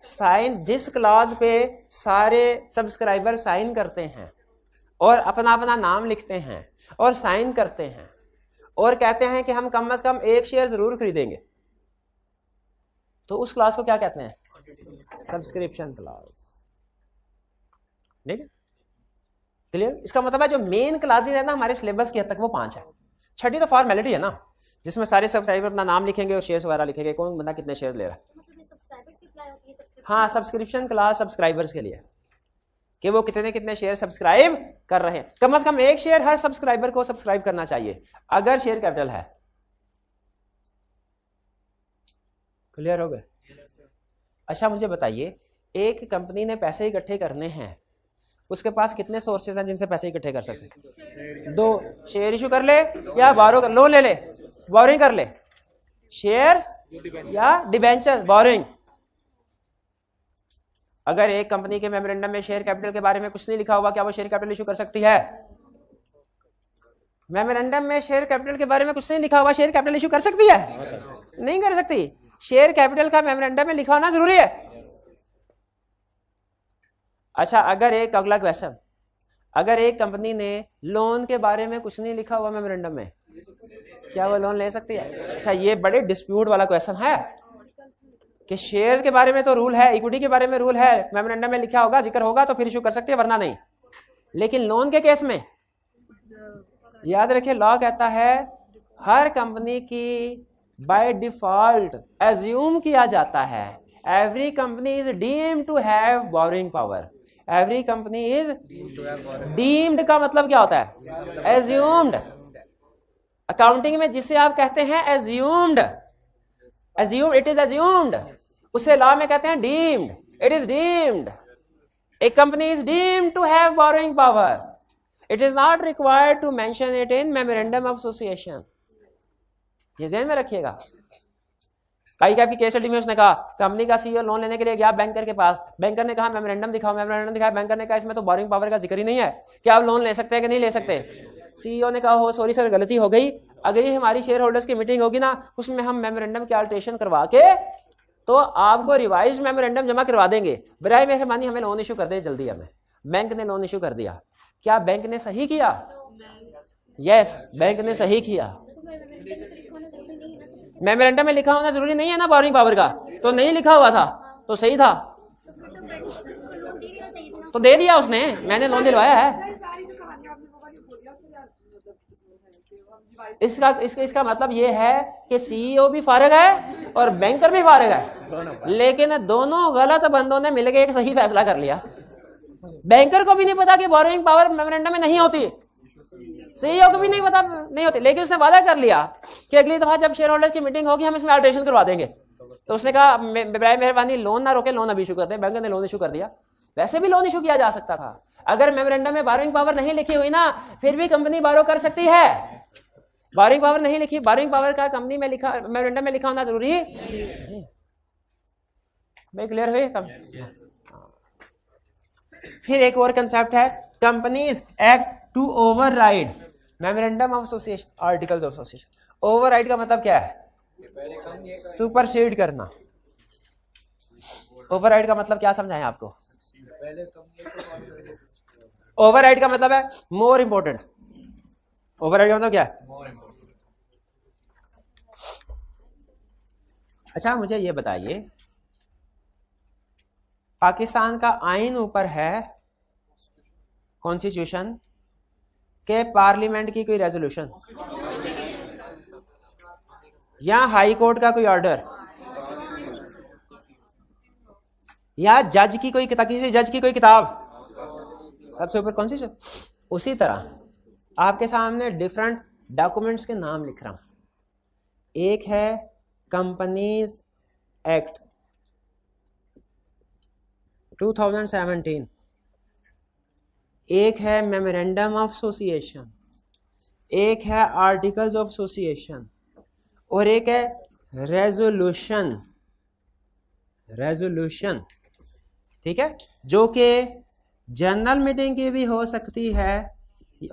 साइन जिस क्लास पे सारे सब्सक्राइबर साइन करते हैं और अपना अपना नाम लिखते हैं और साइन करते हैं और कहते हैं कि हम कम से कम 1 शेयर जरूर खरीदेंगे, तो उस क्लास को क्या कहते हैं? Subscription class. ठीक है, क्लियर? इसका मतलब है जो मेन क्लासेज है ना हमारे सिलेबस की हद तक वो 5 है। छठी तो फॉर्मेलिटी है ना, जिसमें सारे सब्सक्राइबर अपना नाम लिखेंगे और शेयर्स वगैरह लिखेंगे, कौन बंदा कितने शेयर ले रहा है। हाँ, सब्सक्रिप्शन क्लास सब्सक्राइबर्स के लिए कि वो कितने कितने शेयर सब्सक्राइब कर रहे हैं। कम से कम 1 शेयर हर सब्सक्राइबर को सब्सक्राइब करना चाहिए अगर शेयर कैपिटल है। क्लियर हो गए? अच्छा, मुझे बताइए, एक कंपनी ने पैसे इकट्ठे करने हैं, उसके पास कितने सोर्सेज हैं जिनसे पैसे इकट्ठे कर सकते हैं? 2, शेयर इशू कर ले या बारो कर, लोन ले ले, बोरिंग कर ले, शेयर्स या डिबेंचर, बोरिंग। अगर एक कंपनी के मेमोरेंडम में शेयर कैपिटल के बारे में कुछ नहीं लिखा हुआ, क्या वो शेयर कैपिटल इशू कर सकती है? मेमोरेंडम में शेयर कैपिटल के बारे में कुछ नहीं लिखा हुआ, शेयर कैपिटल इशू कर सकती है? नहीं कर सकती। शेयर कैपिटल का मेमोरेंडम में लिखा होना जरूरी है। अच्छा, अगर एक अगला क्वेश्चन, अगर एक कंपनी ने लोन के बारे में कुछ नहीं लिखा हुआ मेमोरेंडम में, क्या वो लोन ले सकती है? अच्छा, ये बड़े डिस्प्यूट वाला क्वेश्चन है कि शेयर के बारे में तो रूल है, इक्विटी के बारे में रूल है, मेमोरेंडम में लिखा होगा, जिक्र होगा तो फिर इशू कर सकती है, वरना नहीं। लेकिन लोन के केस में याद रखिए, लॉ कहता है हर कंपनी की बाय डिफॉल्ट एज्यूम किया जाता है every company is deemed to have boring power. Every company is deemed का मतलब क्या होता है? एज्यूम्ड। अकाउंटिंग में जिसे आप कहते हैं assumed, assume, it is assumed उसे लॉ में कहते हैं deemed, it is deemed, a company is deemed to have borrowing power, it is not required to mention it in memorandum of association. ये ध्यान में रखिएगा। कई की केस स्टडी में उसने कहा कंपनी का सीईओ लोन लेने के लिए गया बैंकर के पास, बैंकर ने कहा मेमोरेंडम दिखाओ, मेमोरेंडम दिखाया, बैंकर ने कहा इसमें तो बोरोइंग पावर का जिक्र ही नहीं है, क्या आप लोन ले सकते हैं कि नहीं ले सकते। सीईओ ने कहा हो सॉरी सर गलती हो गई, अगर ये हमारी शेयर होल्डर्स की मीटिंग होगी ना उसमें हम मेमोरेंडम की अल्टरेशन करवा के तो आपको रिवाइज मेमोरेंडम जमा करवा देंगे, बराए मेहरबानी हमें लोन इशू कर दे जल्दी। हमें बैंक ने लोन इशू कर दिया, क्या बैंक ने सही किया? यस, बैंक ने सही किया। मेमोरेंडम में लिखा होना जरूरी नहीं है ना बोरोइंग पावर का, तो नहीं लिखा हुआ था तो सही था, तो दे दिया उसने, मैंने लोन दिलवाया है। इसका मतलब ये है कि सीईओ भी फारिग है और बैंकर भी फारिग है, लेकिन दोनों गलत बंदों ने मिलकर एक सही फैसला कर लिया। बैंकर को भी नहीं पता कि बोरोइंग पावर मेमोरेंडम में नहीं होती, सीईओ को भी नहीं पता नहीं होती, लेकिन उसने वादा कर लिया कि अगली दफा जब शेयर होल्डर्स की मीटिंग होगी हम इसमें अल्टरेशन करवा देंगे। तो उसने कहा मेहरबानी लोन ना रोके, लोन अभी इशू कर दे। बैंक ने लोन इशू कर दिया। वैसे भी लोन इशू किया जा सकता था, अगर मेमोरेंडम में बोरोइंग पावर नहीं लिखी हुई ना फिर भी कंपनी बोरो कर सकती है। बोरोइंग पावर नहीं लिखी, बोरोइंग पावर का कंपनी में लिखा, मेमोरेंडम में लिखा होना जरूरी है। मैं क्लियर हुई सब। फिर एक और कंसेप्ट है companies act to override memorandum of association, articles of association. Override का मतलब क्या है? सुपरसीड करना। ओवरराइड का मतलब क्या समझाएं आपको? ओवरराइड का मतलब है मोर इंपोर्टेंट। ओवरराइड का मतलब क्या है? अच्छा मुझे ये बताइए, पाकिस्तान का आइन ऊपर है कॉन्स्टिट्यूशन के पार्लियामेंट की कोई रेजोल्यूशन या हाई कोर्ट का कोई ऑर्डर या जज की कोई किताब, किसी जज की कोई किताब, सबसे ऊपर कॉन्स्टिट्यूशन। उसी तरह आपके सामने डिफरेंट डॉक्यूमेंट्स के नाम लिख रहा हूं। एक है कंपनीज एक्ट 2017, एक है मेमोरेंडम ऑफ एसोसिएशन, एक है आर्टिकल्स ऑफ एसोसिएशन और एक है रेजोल्यूशन। रेजोल्यूशन ठीक है, जो कि जनरल मीटिंग की भी हो सकती है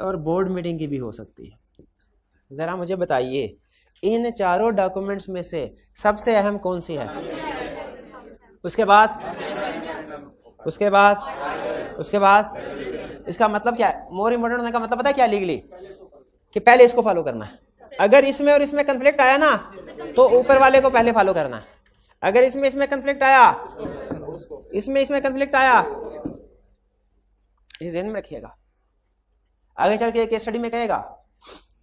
और बोर्ड मीटिंग की भी हो सकती है। जरा मुझे बताइए इन चारों डॉक्यूमेंट्स में से सबसे अहम कौन सी है? उसके बाद इसका मतलब क्या है? मोर इम्पोर्टेंट होने का मतलब पता है क्या? लीगली कि पहले इसको फॉलो करना है। अगर इसमें और इसमें कंफ्लिक्ट आया ना तो ऊपर वाले को पहले फॉलो करना है। अगर इसमें कंफ्लिक्ट आया, इसमें कंफ्लिक्ट आया, इस ध्यान में रखिएगा। आगे चल के केस स्टडी में कहेगा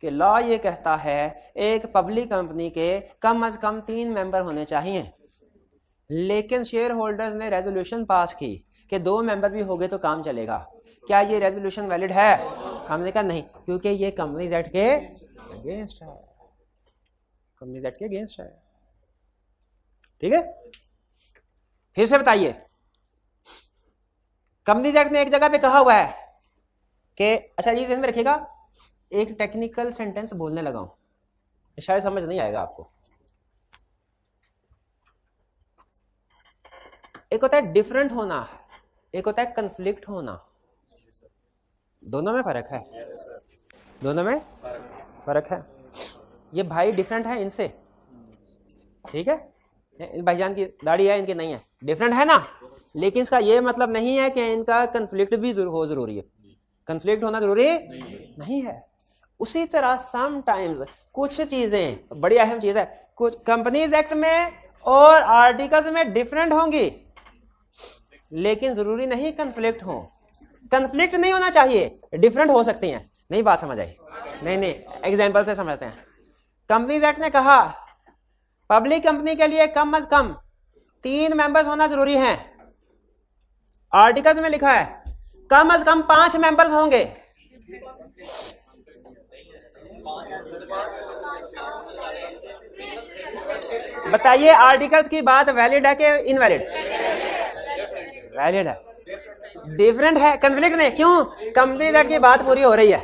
कि लॉ ये कहता है एक पब्लिक कंपनी के कम से कम 3 मेंबर होने चाहिए, लेकिन शेयर होल्डर्स ने रेजोल्यूशन पास की कि 2 मेंबर भी हो गए तो काम चलेगा। क्या ये रेजोल्यूशन वैलिड है? हमने कहा नहीं, क्योंकि ये कंपनीज एक्ट के अगेंस्ट है। कंपनीज एक्ट के अगेंस्ट है। ठीक है, फिर से बताइए। कंपनीज एक्ट ने एक जगह पे कहा हुआ है कि, अच्छा ये ध्यान में रखिएगा, एक टेक्निकल सेंटेंस बोलने लगा हूं, शायद समझ नहीं आएगा आपको। एक होता है डिफरेंट होना, एक होता है कंफ्लिक्ट होना। दोनों में फर्क है, दोनों में फर्क है। ये भाई डिफरेंट है इनसे, ठीक है, भाईजान की दाढ़ी है इनकी नहीं है, डिफरेंट है ना, लेकिन इसका ये मतलब नहीं है कि इनका कंफ्लिक्ट भी हो जरूरी है। कंफ्लिक्ट होना जरूरी नहीं है। उसी तरह समटाइम्स कुछ चीजें, बड़ी अहम चीज है, कुछ कंपनीज एक्ट में और आर्टिकल्स में डिफरेंट होंगी, लेकिन जरूरी नहीं कंफ्लिक्ट हो। कंफ्लिक्ट नहीं होना चाहिए, डिफरेंट हो सकती हैं। नहीं बात समझ आई? नहीं, एग्जांपल से समझते हैं। कंपनीज एक्ट ने कहा पब्लिक कंपनी के लिए कम से कम 3 मेंबर्स होना जरूरी है। आर्टिकल्स में लिखा है कम से कम 5 मेंबर्स होंगे। बताइए आर्टिकल्स की बात वैलिड है कि इनवैलिड? वैलिड है। डिफरेंट है, कन्फ्लिक्ट नहीं। क्यों? कंपनी एक्ट की बात पूरी हो रही है,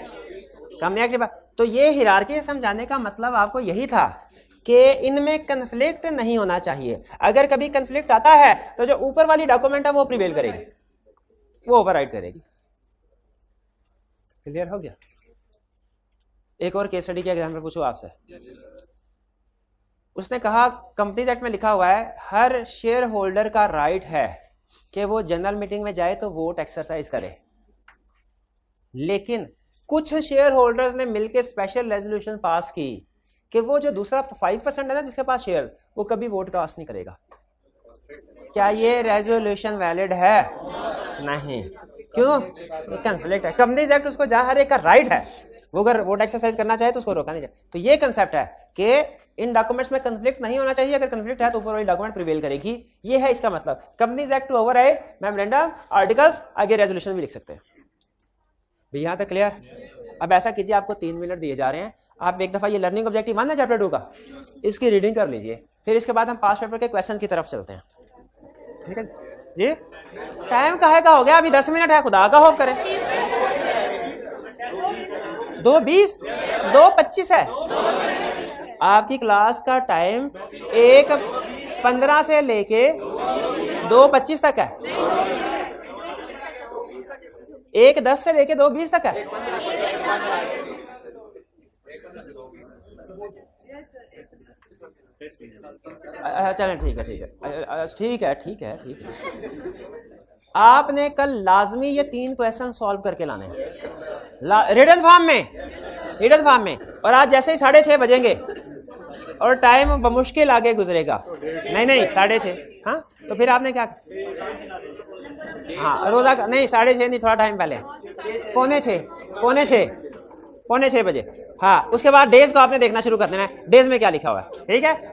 कंपनी एक्ट की बात। तो ये हिरार्की समझाने का मतलब आपको यही था कि इनमें कन्फ्लिक्ट नहीं होना चाहिए। अगर कभी कन्फ्लिक्ट आता है तो जो ऊपर वाली डॉक्यूमेंट है वो प्रिवेल करेगी, वो ओवरराइड करेगी। क्लियर हो गया? एक और केस स्टडी का एग्जाम्पल पूछूं आपसे। उसने कहा कंपनीज एक्ट में लिखा हुआ है हर शेयर होल्डर का राइट है कि वो जनरल मीटिंग में जाए तो वोट एक्सरसाइज करे, लेकिन कुछ शेयर होल्डर्स ने मिलकर स्पेशल रेजोल्यूशन पास की कि वो जो दूसरा 5% है ना जिसके पास शेयर, वो कभी वोट कास्ट नहीं करेगा। क्या ये रेजोल्यूशन वैलिड है? नहीं। क्यों? कॉन्फ्लिक्ट है। कंपनीज एक्ट उसको जहां हर एक का राइट है, वो अगर वोट एक्सरसाइज करना चाहे तो उसको रोका नहीं चाहिए। तो ये कंसेप्ट है कि इन डॉक्यूमेंट्स में कन्फ्लिक्ट नहीं होना चाहिए। अगर कन्फ्लिक्ट है तो ऊपर वाली डॉक्यूमेंट प्रिवेल करेगी। ये है इसका मतलब। Companies act to override memorandum, articles, आगे रेजोल्यूशन भी लिख सकते हैं। भी यहां तक क्लियर? अब ऐसा कीजिए, आपको 3 मिनट दिए जा रहे हैं, आप एक दफा ये लर्निंग ऑब्जेक्टिव 1 है चैप्टर 2 का, इसकी रीडिंग कर लीजिए, फिर इसके बाद हम पास्ट पेपर के क्वेश्चन की तरफ चलते हैं। ठीक है जी? टाइम काहे का हो गया? अभी 10 मिनट है, खुदा का खौफ करें। 2:20 2:25 है आपकी क्लास का टाइम। 1:15 से लेके 2:25 तक है, 1:10 से लेके 2:20 तक है। चलें, ठीक है ठीक है ठीक है ठीक है ठीक है। आपने कल लाजमी ये 3 क्वेश्चन सॉल्व करके लाने हैं रिटन फॉर्म में, और आज जैसे ही 6:30 बजेंगे और टाइम बमुश्किल आगे गुजरेगा। नहीं 6:30, हाँ तो फिर आपने क्या, हाँ रोजा का नहीं, 6:30 नहीं, थोड़ा टाइम पहले, 5:45 बजे। हाँ उसके बाद डेज को आपने देखना शुरू कर देना है, डेज में क्या लिखा हुआ है। ठीक है?